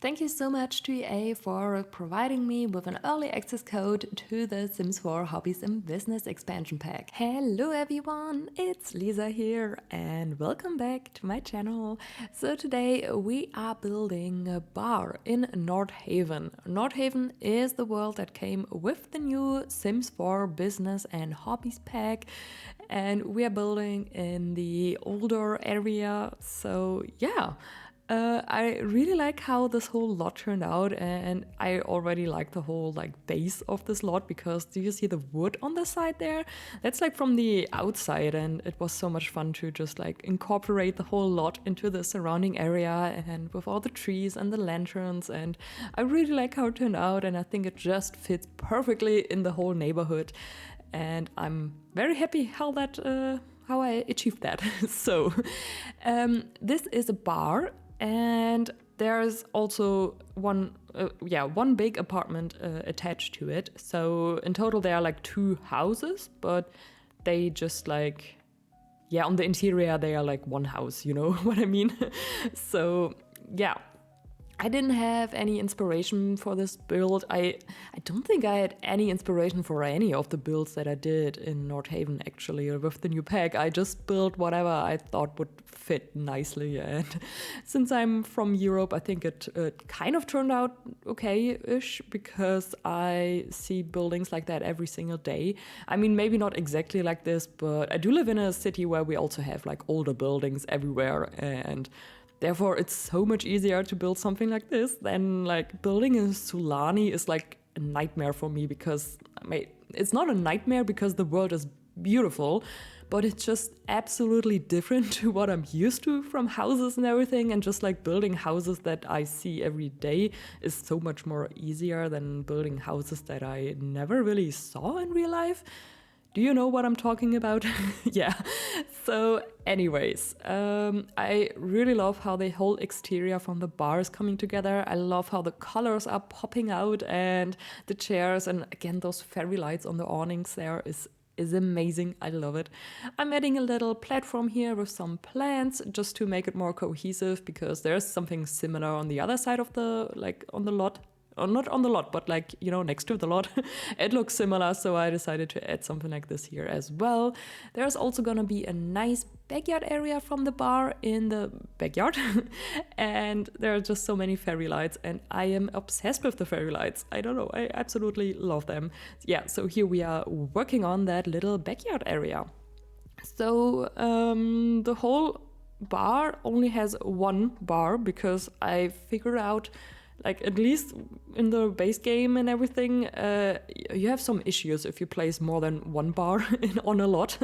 Thank you so much to EA for providing me with an early access code to the Sims 4 Hobbies and Business expansion pack. Hello everyone, it's Lisa here and welcome back to my channel. So today we are building a bar in NORDHAVEN. NORDHAVEN is the world that came with the new Sims 4 Business and Hobbies pack, and we are building in the older area. So yeah. I really like how this whole lot turned out, and I already like the whole base of this lot because do you see the wood on the side there? That's from the outside, and it was so much fun to just incorporate the whole lot into the surrounding area and with all the trees and the lanterns, and I really like how it turned out, and I think it just fits perfectly in the whole neighborhood, and I'm very happy how I achieved that. So this is a bar. And there's also one big apartment attached to it. So in total there are 2 houses, but they just on the interior they are one house, you know what I mean? So yeah. I didn't have any inspiration for this build. I don't think I had any inspiration for any of the builds that I did in NORDHAVEN actually with the new pack. I just built whatever I thought would fit nicely, and since I'm from Europe, I think it kind of turned out okay-ish because I see buildings like that every single day. I mean, maybe not exactly like this, but I do live in a city where we also have older buildings everywhere, and therefore, it's so much easier to build something like this than building in Sulani is a nightmare for me because it's not a nightmare because the world is beautiful, but it's just absolutely different to what I'm used to from houses and everything, and just building houses that I see every day is so much more easier than building houses that I never really saw in real life. Do you know what I'm talking about? Yeah. So anyways, I really love how the whole exterior from the bar is coming together. I love how the colors are popping out and the chairs, and again, those fairy lights on the awnings there is amazing. I love it. I'm adding a little platform here with some plants just to make it more cohesive because there's something similar on the other side of the, on the lot. Or not on the lot, but next to the lot. It looks similar, so I decided to add something like this here as well. There's also gonna be a nice backyard area from the bar in the backyard. And there are just so many fairy lights, and I am obsessed with the fairy lights. I don't know, I absolutely love them. Yeah, so here we are working on that little backyard area. So the whole bar only has one bar because I figured out at least in the base game and everything, you have some issues if you place more than one bar on a lot,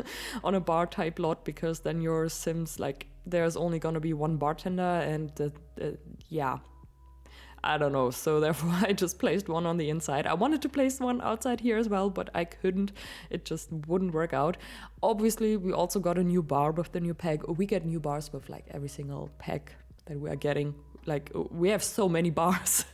on a bar type lot, because then your Sims, there's only gonna be one bartender and yeah, I don't know. So therefore I just placed one on the inside. I wanted to place one outside here as well, but I couldn't. It just wouldn't work out. Obviously, we also got a new bar with the new pack. We get new bars with every single pack that we are getting. We have so many bars.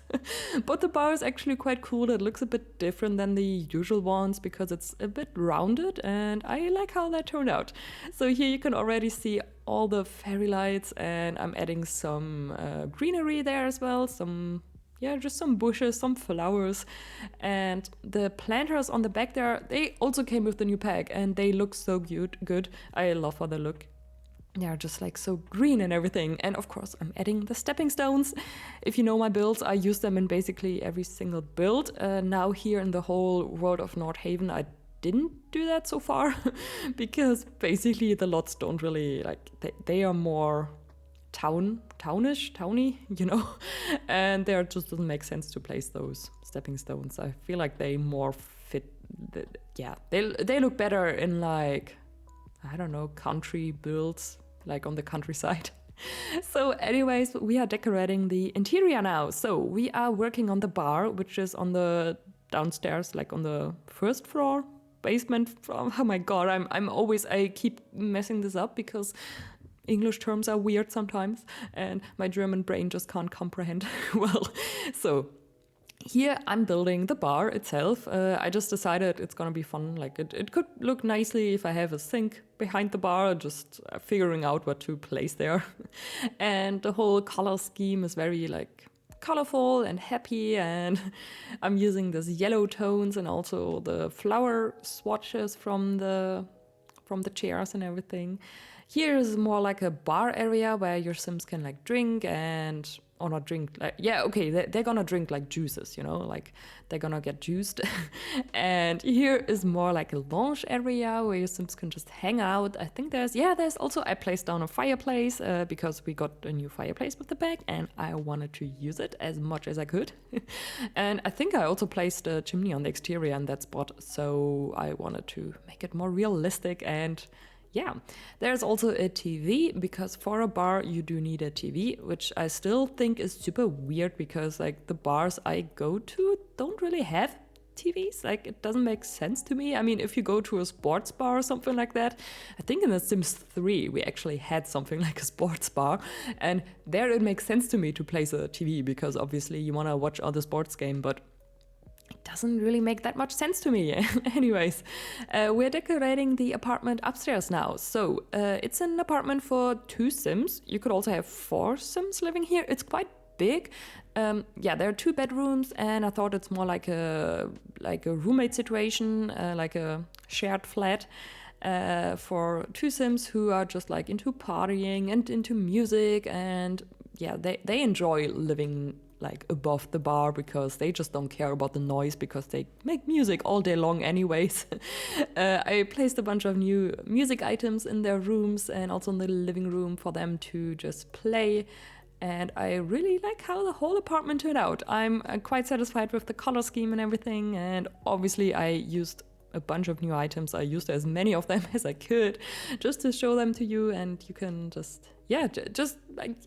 But the bar is actually quite cool. It looks a bit different than the usual ones because it's a bit rounded, and I like how that turned out. So here you can already see all the fairy lights, and I'm adding some greenery there as well. Just some bushes, some flowers. And the planters on the back there, they also came with the new pack, and they look so good. I love how they look. They're just so green and everything. And of course, I'm adding the stepping stones. If you know my builds, I use them in basically every single build. Now here in the whole world of NORDHAVEN, I didn't do that so far because basically the lots don't really they are more towny, you know, and there just doesn't make sense to place those stepping stones. I feel like they more fit. They look better in I don't know, country builds, on the countryside. So anyways, we are decorating the interior now. So we are working on the bar, which is on the downstairs, on the first floor, basement. Oh my God, I keep messing this up because English terms are weird sometimes and my German brain just can't comprehend well. So here I'm building the bar itself. I just decided it's gonna be fun. It could look nicely if I have a sink behind the bar, just figuring out what to place there. And the whole color scheme is very colorful and happy, and I'm using this yellow tones and also the flower swatches from the chairs and everything. Here is more like a bar area where your Sims can like drink and, or not drink, like, yeah, okay, they're gonna drink like juices, you know, like they're gonna get juiced. And here is more like a lounge area where your Sims can just hang out. I think there's also, I placed down a fireplace because we got a new fireplace with the bag and I wanted to use it as much as I could. And I think I also placed a chimney on the exterior in that spot, so I wanted to make it more realistic. And yeah, there's also a TV, because for a bar you do need a TV, which I still think is super weird because like the bars I go to don't really have TVs. Like, it doesn't make sense to me. I mean, if you go to a sports bar or something like that, I think in The Sims 3 we actually had something like a sports bar, and there it makes sense to me to place a TV because obviously you want to watch other sports game, but it doesn't really make that much sense to me. Anyways, we're decorating the apartment upstairs now. So it's an apartment for 2 Sims. You could also have 4 Sims living here. It's quite big. Yeah, there are 2 bedrooms, and I thought it's more like a roommate situation, like a shared flat for 2 Sims who are just like into partying and into music, and yeah, they enjoy living like above the bar because they just don't care about the noise because they make music all day long anyways. I placed a bunch of new music items in their rooms and also in the living room for them to just play. And I really like how the whole apartment turned out. I'm quite satisfied with the color scheme and everything. And obviously I used a bunch of new items. I used as many of them as I could just to show them to you, and you can just, yeah,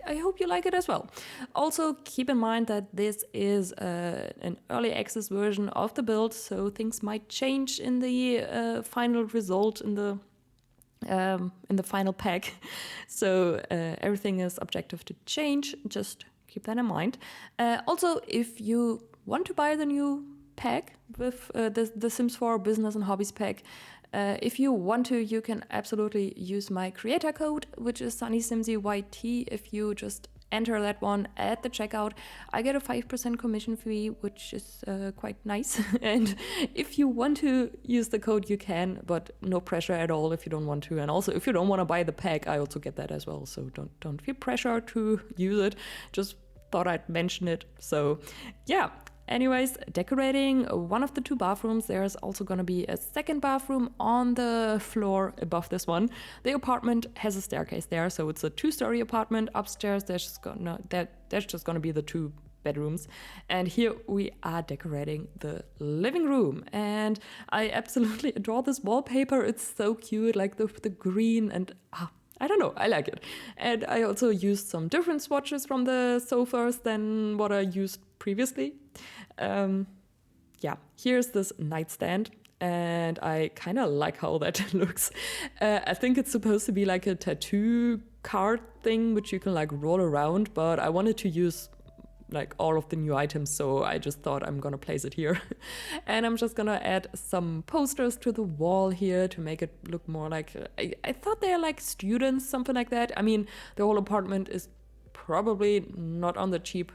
I hope you like it as well. Also, keep in mind that this is an early access version of the build, so things might change in the final result, in the final pack. So everything is subjective to change. Just keep that in mind. Also, if you want to buy the new pack with the Sims 4 Business and Hobbies pack, if you want to, you can absolutely use my creator code, which is sunnysimsieYT. If you just enter that one at the checkout, I get a 5% commission fee, which is quite nice. And if you want to use the code, you can, but no pressure at all if you don't want to. And also, if you don't want to buy the pack, I also get that as well. So don't feel pressure to use it. Just thought I'd mention it. So yeah. Anyways, decorating one of the 2 bathrooms. There's also going to be a second bathroom on the floor above this one. The apartment has a staircase there, so it's a 2-story apartment. Upstairs, there's just going to be the 2 bedrooms. And here we are decorating the living room. And I absolutely adore this wallpaper. It's so cute, like the green, and I don't know, I like it. And I also used some different swatches from the sofas than what I used previously. Yeah, here's this nightstand, and I kind of like how that looks. I think it's supposed to be like a tattoo card thing, which you can like roll around, but I wanted to use like all of the new items, so I just thought I'm gonna place it here. And I'm just gonna add some posters to the wall here to make it look more like, I thought they're like students, something like that. I mean, the whole apartment is probably not on the cheap.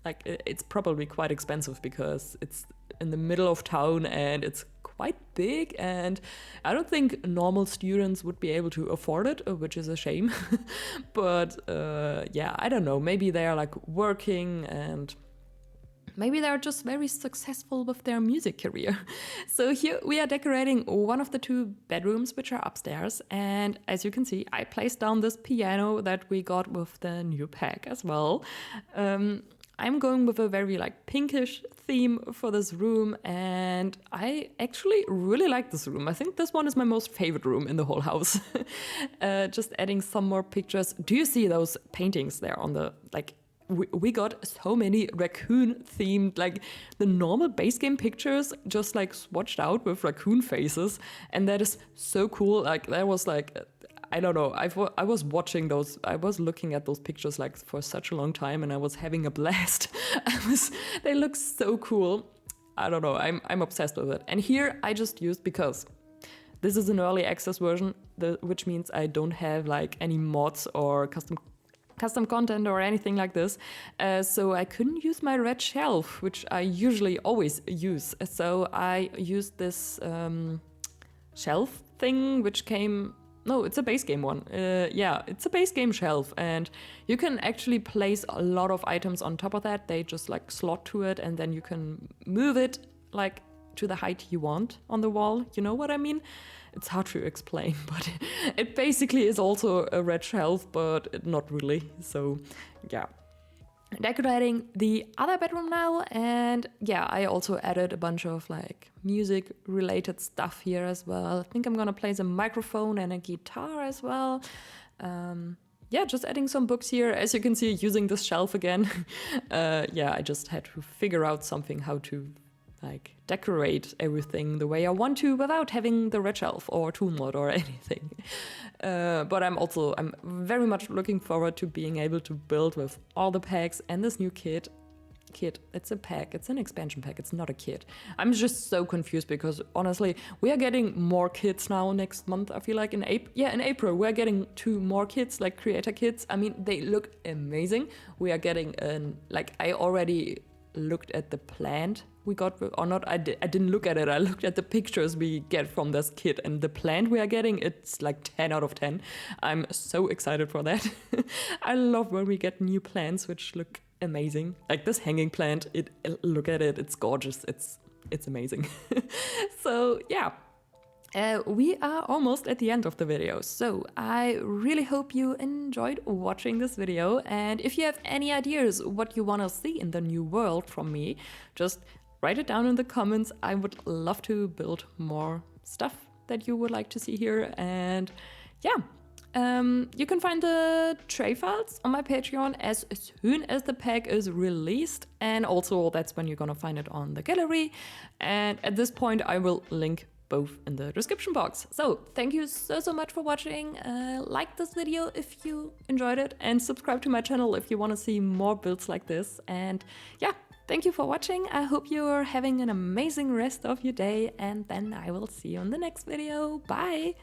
Like, it's probably quite expensive because it's in the middle of town and it's quite big, and I don't think normal students would be able to afford it, which is a shame. But yeah, I don't know, maybe they're like working, and maybe they're just very successful with their music career. So here we are decorating one of the 2 bedrooms, which are upstairs. And as you can see, I placed down this piano that we got with the new pack as well. I'm going with a very like pinkish theme for this room, and I actually really like this room. I think this one is my most favorite room in the whole house. Just adding some more pictures. Do you see those paintings there on the, like, we got so many raccoon themed, like the normal base game pictures just like swatched out with raccoon faces, and that is so cool. Like, that was like, I don't know, I was watching those, I was looking at those pictures like for such a long time, and I was having a blast. They look so cool. I don't know, I'm obsessed with it. And here I just used, because this is an early access version, which means I don't have like any mods or custom content or anything like this. So I couldn't use my red shelf, which I usually always use. So I used this shelf thing, which came... No, it's a base game one. Yeah, it's a base game shelf, and you can actually place a lot of items on top of that. They just like slot to it, and then you can move it like to the height you want on the wall. You know what I mean? It's hard to explain, but it basically is also a red shelf, but not really. So yeah. Decorating the other bedroom now, and yeah, I also added a bunch of like music related stuff here as well. I think I'm gonna place a microphone and a guitar as well. Yeah, just adding some books here, as you can see, using this shelf again. Yeah, I just had to figure out something how to like decorate everything the way I want to without having the red shelf or tool mod or anything. But I'm very much looking forward to being able to build with all the packs and this new kit. It's a pack, it's an expansion pack, it's not a kit. I'm just so confused because honestly, we are getting more kits now next month. I feel like in April, we're getting 2 more kits, like creator kits. I mean, they look amazing. We are getting I already looked at the plant we got, or not, I didn't look at it, I looked at the pictures we get from this kit, and the plant we are getting, it's like 10 out of 10. I'm so excited for that. I love when we get new plants which look amazing. Like this hanging plant, look at it, it's gorgeous, it's amazing. So yeah. We are almost at the end of the video, so I really hope you enjoyed watching this video, and if you have any ideas what you want to see in the new world from me, just write it down in the comments. I would love to build more stuff that you would like to see here, and yeah. You can find the tray files on my Patreon as soon as the pack is released, and also that's when you're gonna find it on the gallery, and at this point I will link both in the description box. So thank you so much for watching. Like this video if you enjoyed it, and subscribe to my channel if you want to see more builds like this. And yeah, thank you for watching. I hope you're having an amazing rest of your day, and then I will see you in the next video. Bye!